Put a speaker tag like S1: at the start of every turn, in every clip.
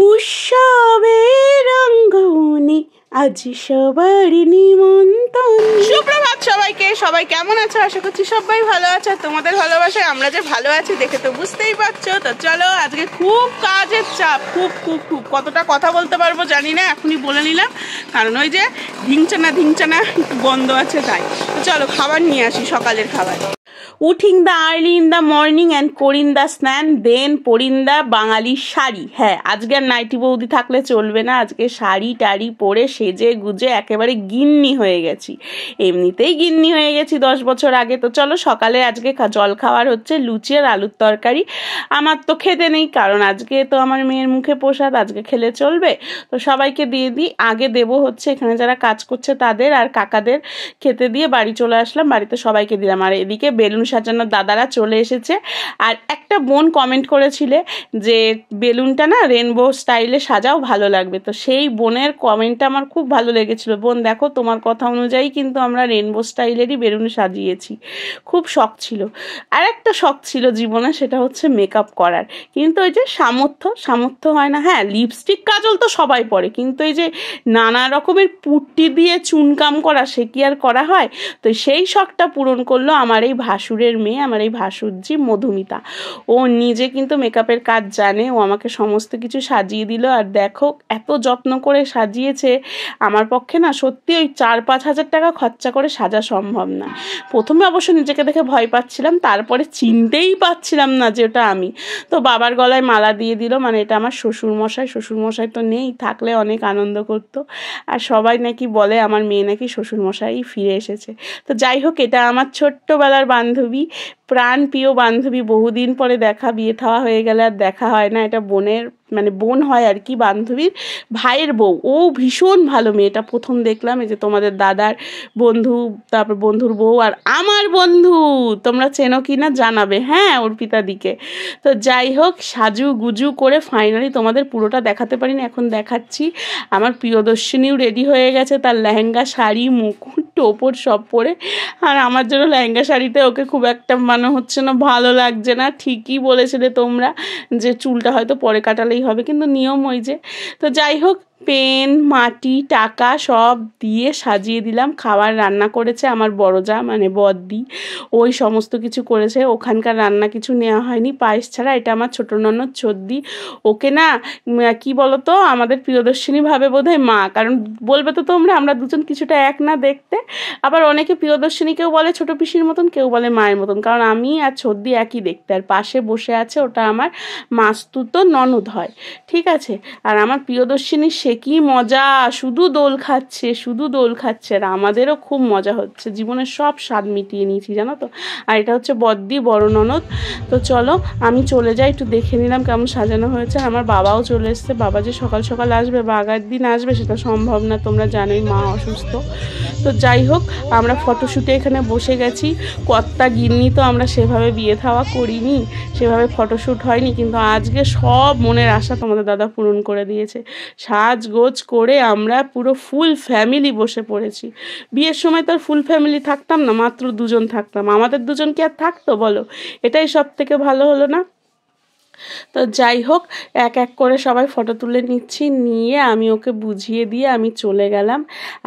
S1: উৎসবের রঙ্গনে আজ সবার নিমন্ত্রণ। সুপ্রভাত সবাইকে। সবাই কেমন আছো? আশা করছি সবাই ভালো আছে। তোমাদের ভালোবাসায় আমরা যে ভালো আছি দেখে তো বুঝতেই পারছো। তো চলো, আজকে খুব কাজের চাপ, খুব খুব খুব কতটা কথা বলতে পারবো জানি না, এখনই বলে নিলাম, কারণ ওই যে ধিংচানা একটু বন্ধ আছে তাই। তো চলো খাবার নিয়ে আসি, সকালের খাবার। উঠিং the early in the morning and করিন দ্য স্নান, দেন পরিন দ্য বাঙালির শাড়ি। হ্যাঁ, আজকে আর নাইটি বৌদি থাকলে চলবে না, আজকে শাড়ি টাড়ি পরে সেজে গুজে একেবারে গিন্নি হয়ে গেছি। এমনিতেই গিন্নি হয়ে গেছি 10 বছর আগে। তো চলো, সকালে আজকে জল খাওয়ার হচ্ছে লুচি আর আলুর তরকারি। আমার তো খেতে নেই, কারণ আজকে তো আমার মেয়ের মুখে প্রসাদ, আজকে খেলে চলবে। তো সবাইকে দিয়ে দিই। আগে দেবো হচ্ছে এখানে যারা কাজ করছে তাদের আর কাকাদের খেতে দিয়ে বাড়ি চলে আসলাম। বাড়িতে সবাইকে দিলাম। আর এদিকে বেলুন সাজানোর দাদারা চলে এসেছে। আর একটা বোন কমেন্ট করেছিলে যে বেলুনটা না রেনবো স্টাইলে সাজাও, ভালো লাগবে। তো সেই বোনের কমেন্টটা আমার খুব ভালো লেগেছিল। বোন দেখো, তোমার কথা অনুযায়ী কিন্তু আমরা রেনবো স্টাইলেরই বেলুন সাজিয়েছি। খুব শখ ছিল। আর একটা শখ ছিল জীবনে, সেটা হচ্ছে মেকআপ করার। কিন্তু ওই যে সামর্থ্য হয় না। হ্যাঁ, লিপস্টিক কাজল তো সবাই পরে, কিন্তু এই যে নানা রকমের পুট্টি দিয়ে চুনকাম করা, সে কি আর করা হয়? তো সেই শখটা পূরণ করলো আমার এই ভাসুরের মেয়ে, আমার এই ভাসুরজি মধুমিতা। ও নিজে কিন্তু মেকআপের কাজ জানে। ও আমাকে সমস্ত কিছু সাজিয়ে দিল। আর দেখো, এত যত্ন করে সাজিয়েছে, আমার পক্ষে না সত্যি ওই 4-5 হাজার টাকা খরচা করে সাজা সম্ভব না। প্রথমে অবশ্য নিজেকে দেখে ভয় পাচ্ছিলাম, তারপরে চিনতেই পাচ্ছিলাম না যে ওটা আমি। তো বাবার গলায় মালা দিয়ে দিল, মানে এটা আমার শ্বশুরমশাই তো নেই, থাকলে অনেক আনন্দ করতো। আর সবাই নাকি বলে আমার মেয়ে নাকি শ্বশুরমশাই ফিরে এসেছে। তো যাই হোক, এটা আমার ছোট্টবেলার বান্ধবী, প্রাণ প্রিয় বান্ধবী। বহুদিন পরে দেখা, বিয়ে থাওয়া হয়ে গেলে আর দেখা হয় না। এটা বোনের, মানে বোন হয় আর কি, বান্ধবীর ভাইয়ের বউ। ও ভীষণ ভালো মেয়ে। এটা প্রথম দেখলাম। এই যে তোমাদের দাদার বন্ধু, তারপর বন্ধুর বউ আর আমার বন্ধু, তোমরা চেনো কি না জানাবে, হ্যাঁ, অর্পিতা দিকে। তো যাই হোক, সাজু গুজু করে ফাইনালি তোমাদের পুরোটা দেখাতে পারিনি, এখন দেখাচ্ছি। আমার প্রিয়দর্শিনীও রেডি হয়ে গেছে, তার লেহেঙ্গা শাড়ি মুকুট টোপর সব পরে। আর আমার জন্য লেহেঙ্গা শাড়িতে ওকে খুব একটা মনে হচ্ছে না, ভালো লাগছে না। ঠিকই বলেছিলে তোমরা যে চুলটা হয়তো পরে কাটালেই হবে, কিন্তু নিয়ম ওই যে। তো যাই হোক, পেন, মাটি, টাকা সব দিয়ে সাজিয়ে দিলাম। খাবার রান্না করেছে আমার বড় যা, মানে বদ্দি, ওই সমস্ত কিছু করেছে। ওখানকার রান্না কিছু নেওয়া হয়নি পায়েস ছাড়া। এটা আমার ছোটো ননদ ছদ্দি। ওকে না কি বলতো, আমাদের প্রিয়দর্শিনী ভাবে বোধহয় মা, কারণ বলবে তো তোমরা আমরা দুজন কিছুটা এক না দেখতে। আবার অনেকে প্রিয়দর্শিনীকেও বলে ছোটো পিসির মতন, কেউ বলে মায়ের মতন, কারণ আমি আর ছদ্দি একই দেখতে। আর পাশে বসে আছে ওটা আমার মাস্তুতো ননদ হয়, ঠিক আছে। আর আমার প্রিয়দর্শিনী সে কি মজা, শুধু দোল খাচ্ছে। আর আমাদেরও খুব মজা হচ্ছে, জীবনের সব স্বাদ মিটিয়ে নিয়েছি জানো তো। আর এটা হচ্ছে বদ্দি, বড় ননদ। তো চলো আমি চলে যাই, একটু দেখে নিলাম কেমন সাজানো হয়েছে। আমার বাবাও চলে এসছে। বাবা যে সকাল সকাল আসবে বা আগার দিন আসবে সেটা সম্ভব না, তোমরা জানোই মা অসুস্থ। তো যাই হোক, আমরা ফটোশ্যুটে এখানে বসে গেছি। কর্তা গিন্নি তো আমরা সেভাবে বিয়ে থাওয়া করিনি, সেভাবে ফটোশ্যুট হয়নি, কিন্তু আজকে সব মনের আশা তোমাদের দাদা পূরণ করে দিয়েছে। সাজগোজ করে আমরা পুরো ফুল ফ্যামিলি বসে পড়েছি। বিয়ের সময় তো আর ফুল ফ্যামিলি থাকতাম না, মাত্র 2জন থাকতাম। আমাদের 2জন কি আর থাকতো বলো? এটাই সব থেকে ভালো হলো না? তো যাই হোক, এক এক করে সবাই ফটো তুলে নিচ্ছি, নিয়ে আমি ওকে বুঝিয়ে দিয়ে আমি চলে গেলাম।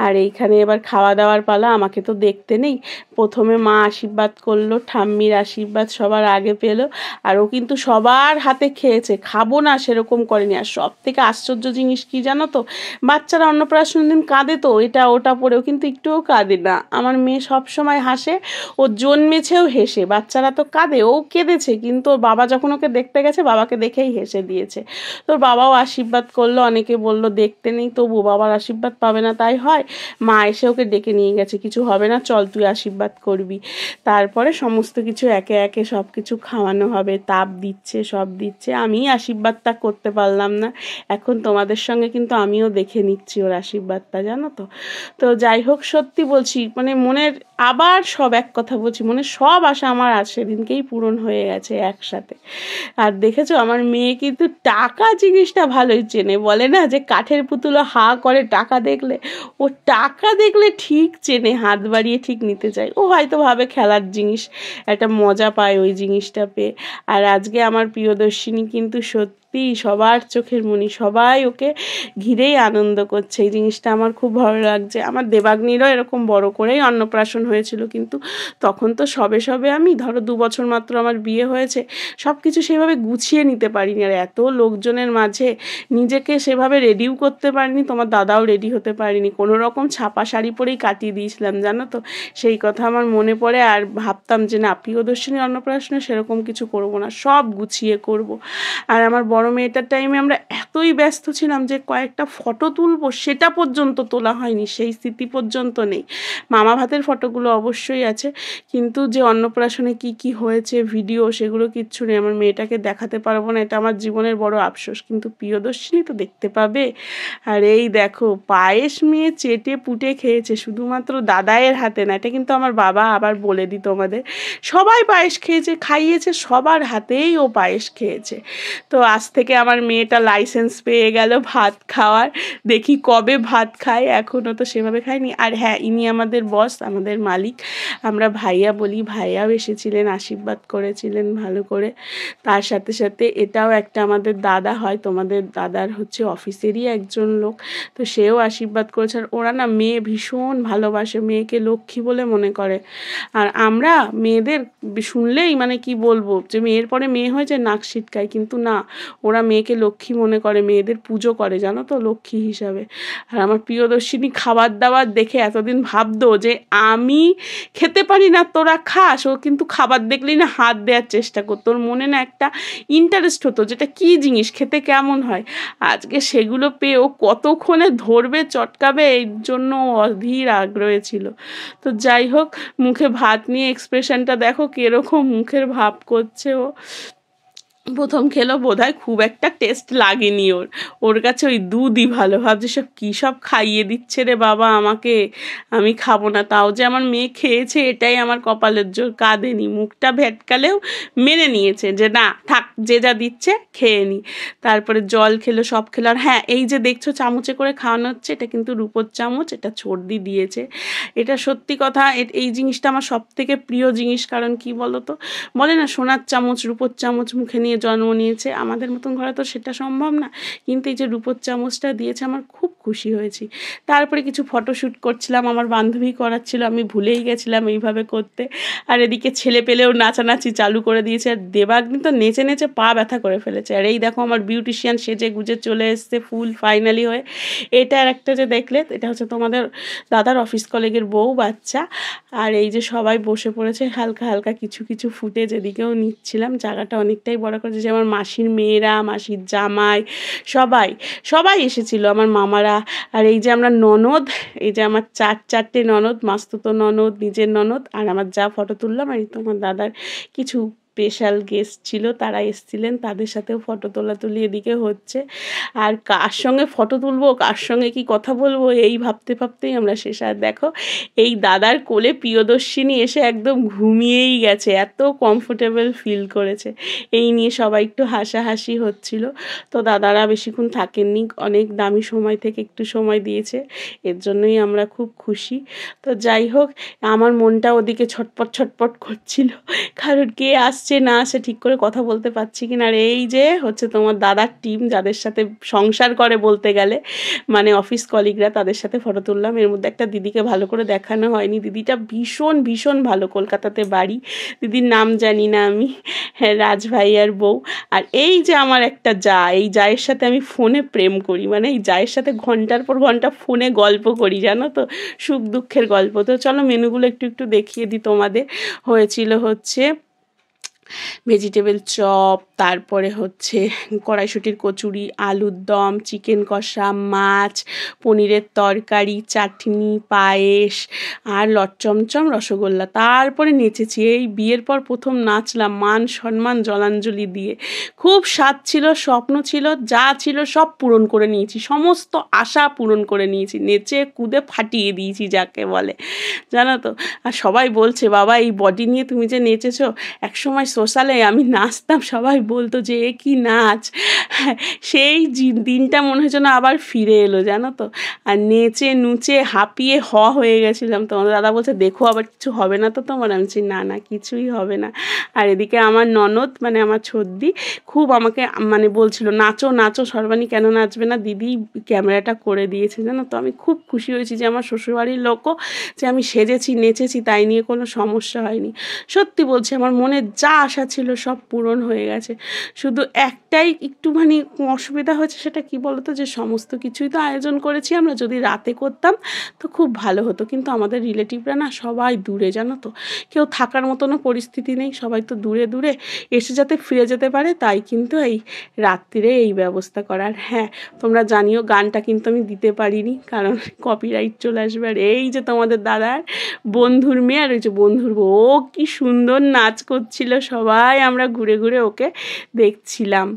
S1: আর এইখানে এবার খাওয়া দাওয়ার পালা। আমাকে তো দেখতে নেই, প্রথমে মা আশীর্বাদ করলো, ঠাম্মির আশীর্বাদ সবার আগে পেলো। আর ও কিন্তু সবার হাতে খেয়েছে, খাবো না সেরকম করেনি। আর সব থেকে আশ্চর্য জিনিস কি জানো তো, বাচ্চারা অন্নপ্রাশনের দিন কাঁদে তো, এটা ওটা পরেও কিন্তু একটুও কাঁদে না। আমার মেয়ে সব সময় হাসে, ও জন্মেছেও হেসে। বাচ্চারা তো কাঁদে, ও কেঁদেছে, কিন্তু ওর বাবা যখন ওকে দেখতে গেছে বাবাকে দেখেই হেসে দিয়েছে। তোর বাবাও আশীর্বাদ করলো। অনেকে বলল দেখতে নেই, তবু বাবার আশীর্বাদ পাবে না তাই হয়। মা এসে ওকে ডেকে নিয়ে গেছে, কিছু হবে না, চল তুই আশীর্বাদ করবি। তারপরে সমস্ত কিছু একে একে সব কিছু খাওয়ানো হবে, তাপ দিচ্ছে, সব দিচ্ছে। আমি আশীর্বাদটা করতে পারলাম না, এখন তোমাদের সঙ্গে কিন্তু আমিও দেখে নিচ্ছি ওর আশীর্বাদটা, জানো তো। তো যাই হোক, সত্যি বলছি, মানে মনের আবার সব এক কথা বলছি, মনে সব আশা আমার আজ সেদিনকেই পূরণ হয়ে গেছে একসাথে। আর দেখেছো, আমার মেয়ে কিন্তু টাকা জিনিসটা ভালোই চেনে। বলে না যে কাঠের পুতুলো হা করে টাকা দেখলে, ও টাকা দেখলে ঠিক চেনে, হাত বাড়িয়ে ঠিক নিতে চায়। ও হয়তো ভাবে খেলার জিনিস, একটা মজা পায় ওই জিনিসটা পেয়ে। আর আজকে আমার প্রিয়দর্শিনী কিন্তু সত্যি সত্যি সবার চোখের মণি, সবাই ওকে ঘিরেই আনন্দ করছে। এই জিনিসটা আমার খুব ভালো লাগছে। আমার দেবাগ্নিরও এরকম বড় করেই অন্নপ্রাশন হয়েছিল, কিন্তু তখন তো সবে সবে আমি ধরো 2 বছর মাত্র আমার বিয়ে হয়েছে, সব কিছু সেভাবে গুছিয়ে নিতে পারিনি, আর এত লোকজনের মাঝে নিজেকে সেভাবে রেডিও করতে পারিনি, তোমার দাদাও রেডি হতে পারিনি, কোনো রকম ছাপা শাড়ি পরেই কাটিয়ে দিয়েছিলাম জানো তো। সেই কথা আমার মনে পড়ে, আর ভাবতাম যে না, প্রিয়দর্শিনী অন্নপ্রাশনে সেরকম কিছু করব না, সব গুছিয়ে করব। আর আমার বড় মেয়েটার টাইমে আমরা এতই ব্যস্ত ছিলাম যে কয়েকটা ফটো তুলবো সেটা পর্যন্ত তোলা হয়নি, সেই স্মৃতি পর্যন্ত নেই। মামা ভাতের ফটোগুলো অবশ্যই আছে, কিন্তু যে অন্নপ্রাশনে কি কি হয়েছে ভিডিও, সেগুলো কিচ্ছু নেই। আমার মেয়েটাকে দেখাতে পারবো না, এটা আমার জীবনের বড় আফসোস, কিন্তু প্রিয়দর্শিনী তো দেখতে পাবে। আর এই দেখো পায়েস মেয়ে চেটে পুটে খেয়েছে, শুধুমাত্র দাদায়ের হাতে না, এটা কিন্তু আমার বাবা আবার বলে দিত আমাদের, সবাই পায়েস খেয়েছে, খাইয়েছে, সবার হাতেই ও পায়েস খেয়েছে। তো আজ থেকে আমার মেয়েটা লাইসেন্স পেয়ে গেল ভাত খাওয়ার, দেখি কবে ভাত খায়, এখনও তো সেভাবে খায়নি। আর হ্যাঁ, ইনি আমাদের বস, আমাদের মালিক, আমরা ভাইয়া বলি, ভাইয়াও এসেছিলেন, আশীর্বাদ করেছিলেন ভালো করে। তার সাথে সাথে এটাও একটা আমাদের দাদা হয়, তোমাদের দাদার হচ্ছে অফিসেরই একজন লোক, তো সেও আশীর্বাদ করেছে। আর ওরা না মেয়ে ভীষণ ভালোবাসে, মেয়েকে লক্ষ্মী বলে মনে করে। আর আমরা মেয়েদের শুনলেই মানে কি বলবো, যে মেয়ের পরে মেয়ে হয়েছে নাক ছিটকায়, কিন্তু না, ওরা মেয়েকে লক্ষ্মী মনে করে, মেয়েদের পুজো করে জানো তো লক্ষ্মী হিসাবে। আর আমার প্রিয়দর্শিনী খাবার দাবার দেখে এতদিন ভাবতো যে আমি খেতে পারি না, তোরা খাস, ও কিন্তু খাবার দেখলেই না হাত দেওয়ার চেষ্টা করতো, ওর মনে না একটা ইন্টারেস্ট হতো যেটা কি জিনিস, খেতে কেমন হয়। আজকে সেগুলো পেয়ে ও কতক্ষণে ধরবে, চটকাবে, এই জন্য অধীর আগ্রহে ছিল। তো যাই হোক, মুখে ভাত নিয়ে এক্সপ্রেশনটা দেখো কিরকম মুখের ভাব করছে ও। প্রথম খেলো বোধহয় খুব একটা টেস্ট লাগেনি ওর কাছে ওই দুধই ভালো, ভাবছে সব কী সব খাইয়ে দিচ্ছে রে বাবা আমাকে, আমি খাবো না। তাও যে আমার মেয়ে খেয়েছে এটাই আমার কপালের জোর, কাঁদেনি, মুখটা ভেটকালেও মেনে নিয়েছে যে না থাক, যে যা দিচ্ছে খেয়ে নি। তারপরে জল খেলো, সব খেলো। আর হ্যাঁ, এই যে দেখছো চামচে করে খাওয়ানো হচ্ছে, এটা কিন্তু রূপোর চামচ, এটা চর্দি দিয়েছে। এটা সত্যি কথা, এই জিনিসটা আমার সব থেকে প্রিয় জিনিস, কারণ কি বলো তো, বলে না সোনার চামচ রূপোর চামচ মুখে নিয়ে জন্ম নিয়েছে, আমাদের মতন ঘরে তো সেটা সম্ভব না, কিন্তু এই যে রূপোর চামচটা দিয়েছে আমার খুব খুশি হয়েছি। তারপরে কিছু ফটোশ্যুট করছিলাম, আমার বান্ধবী করাচ্ছিল, আমি ভুলেই গেছিলাম এইভাবে করতে। আর এদিকে ছেলে পেলেও নাচানাচি চালু করে দিয়েছে, আর দেবাগ্নি তো নেচে নেচে পা ব্যথা করে ফেলেছে। আর এই দেখো আমার বিউটিশিয়ান সেজে গুজে চলে এসছে ফুল ফাইনালি হয়ে। এটা আর একটা যে দেখলে, এটা হচ্ছে তোমাদের দাদার অফিস কলিগের বউ বাচ্চা। আর এই যে সবাই বসে পড়েছে, হালকা হালকা কিছু কিছু ফুটেজ এদিকেও নিচ্ছিলাম, জায়গাটা অনেকটাই বড় করেছে। যে আমার মাসির মেয়েরা, মাসির জামাই, সবাই এসেছিল, আমার মামারা। আর এই যে আমরা ননদ, এই যে আমার চারটে ননদ, মাস্তুতো ননদ, নিজের ননদ, আর আমার যা ফটো তুললাম। আর তোমার দাদার কিছু স্পেশাল গেস্ট ছিল, তারা এসেছিলেন, তাদের সাথেও ফটো তোলাতুলি এদিকে হচ্ছে। আর কার সঙ্গে ফটো তুলবো, কার সঙ্গে কি কথা বলবো, এই ভাবতে ভাবতেই আমরা শেষ। আর দেখো এই দাদার কোলে প্রিয়দর্শিনী এসে একদম ঘুমিয়েই গেছে, এত কমফোর্টেবল ফিল করেছে। এই নিয়ে সবাই একটু হাসাহাসি হচ্ছিল। তো দাদারা বেশিক্ষণ থাকেননি, অনেক দামি সময় থেকে একটু সময় দিয়েছে, এর জন্যই আমরা খুব খুশি। তো যাই হোক, আমার মনটা ওদিকে ছটপট করছিল, কারণ কে আসছে না আসে ঠিক করে কথা বলতে পারছি কিনা। আর এই যে হচ্ছে তোমার দাদার টিম, যাদের সাথে সংসার করে বলতে গেলে, মানে অফিস কলিগরা, তাদের সাথে ফটো তুললাম। এর মধ্যে একটা দিদিকে ভালো করে দেখানো হয়নি, দিদিটা ভীষণ ভালো, কলকাতাতে বাড়ি, দিদির নাম জানি না আমি, হ্যাঁ রাজভাইয়ার বউ। আর এই যে আমার একটা জা, এই জায়ের সাথে আমি ফোনে প্রেম করি, মানে এই জায়ের সাথে ঘন্টার পর ঘন্টা ফোনে গল্প করি জানো তো, সুখ দুঃখের গল্প। তো চলো মেনুগুলো একটু দেখিয়ে দিই তোমাদের। হয়েছিল হচ্ছে ভেজিটেবল চপ, তারপরে হচ্ছে কড়াইশুঁটির কচুরি, আলুর দম, চিকেন কষা, মাছ, পনিরের তরকারি, চাটনি, পায়েস, আর লটচমচম, রসগোল্লা। তারপরে নেচেছি, এই বিয়ের পর প্রথম নাচলাম, মান সম্মান জলাঞ্জলি দিয়ে। খুব স্বাদ ছিল, স্বপ্ন ছিল, যা ছিল সব পূরণ করে নিয়েছি, সমস্ত আশা পূরণ করে নিয়েছি, নেচে কুদে ফাটিয়ে দিয়েছি যাকে বলে, জানো তো। আর সবাই বলছে বাবা এই বডি নিয়ে তুমি যে নেচেছো, একসময় সোশ্যালে আমি নাচতাম, সবাই বলতো যে এ কি নাচ। সেই দিনটা মনে হয় যেন আবার ফিরে এলো, জানো তো। আর নেচে নুচে হাঁপিয়ে হয়ে গেছিলাম। তোমার দাদা বলছে দেখো আবার কিছু হবে না তো তোমার? আমি বলছি না না, কিছুই হবে না। আর এদিকে আমার ননদ মানে আমার ছোদ্দি খুব আমাকে মানে বলছিল নাচো নাচো, সর্বাণী কেন নাচবে না, দিদি ক্যামেরাটা করে দিয়েছে, জানো তো। আমি খুব খুশি হয়েছি যে আমার শ্বশুরবাড়ির লোকও যে আমি সেজেছি নেচেছি তাই নিয়ে কোনো সমস্যা হয়নি। সত্যি বলছি, আমার মনে যা আশা ছিল সব পূরণ হয়ে গেছে। শুধু একটাই একটুখানি অসুবিধা হয়েছে, সেটা কি বলতো, যে সমস্ত কিছুই তো আয়োজন করেছি আমরা, যদি রাতে করতাম তো খুব ভালো হতো। কিন্তু আমাদের রিলেটিভরা না সবাই দূরে, জানো তো, কেউ থাকার মতনও পরিস্থিতি নেই, সবাই তো দূরে দূরে, এসে যাতে ফিরে যেতে পারে তাই কিন্তু এই রাত্রিরে এই ব্যবস্থা করার। হ্যাঁ, তোমরা জানিও গানটা কিন্তু আমি দিতে পারিনি, কারণ কপিরাইট চলে আসবে। আর এই যে তোমাদের দাদার বন্ধুর মেয়ে আর ওই যে বন্ধুর বউ, ও কি সুন্দর নাচ করছিল, সবাই আমরা ঘুরে ঘুরে ওকে দেখছিলাম।